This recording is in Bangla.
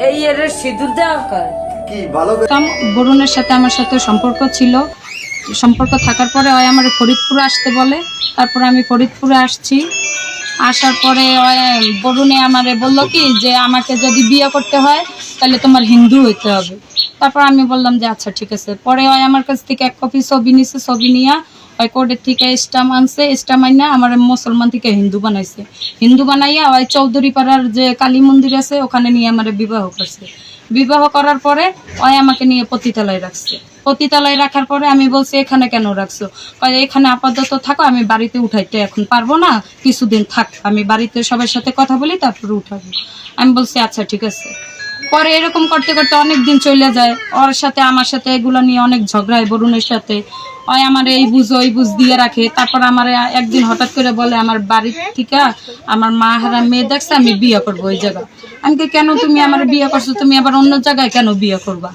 এই এর সিঁদুর দেওয়া কার কি ভালো বরুণের সাথে আমার সাথে সম্পর্ক ছিল। সম্পর্ক থাকার পরে ওই আমার ফরিদপুরে আসতে বলে। তারপরে আমি ফরিদপুরে আসছি। আসার পরে বরুণে আমারে বললো কি যে আমাকে যদি বিয়ে করতে হয় তাহলে তোমার হিন্দু হইতে হবে। তারপর আমি বললাম যে আচ্ছা ঠিক আছে। পরে ওই আমার কাছ থেকে 1 কপি ছবি নিছে, ছবি নিয়ে ওই কোর্টের থেকে স্টাম্প আনছে, স্টাম্প আইনা আমার মুসলমান থেকে হিন্দু বানাইছে। হিন্দু বানাইয়া ওই চৌধুরী পাড়ার যে কালী মন্দির আছে ওখানে নিয়ে আমার বিবাহ করছে। বিবাহ করার পরে ওই আমাকে নিয়ে পতিতালয়ে রাখছে। পতিতালয়ে রাখার পরে আমি বলছি এখানে কেন রাখছো? এখানে আপাতত থাকো, আমি বাড়িতে উঠাইতে এখন পারবো না, কিছুদিন থাক, আমি বাড়িতে সবার সাথে কথা বলি তারপরে উঠাবো। আমি বলছি আচ্ছা ঠিক আছে। পরে এরকম করতে করতে অনেক দিন চলে যায়। ওর সাথে আমার সাথে এগুলো নিয়ে অনেক ঝগড়া হয় বরুণের সাথে। ওই আমার এই বুঝ ওই বুঝ দিয়ে রাখে। তারপর আমার একদিন হঠাৎ করে বলে আমার বাড়ির থেকে আমার মা হারা মেয়ে দেখছে, আমি বিয়ে করবো ওই জায়গায়। আমি কেন তুমি আমার বিয়ে করছো, তুমি আবার অন্য জায়গায় কেন বিয়ে করবা?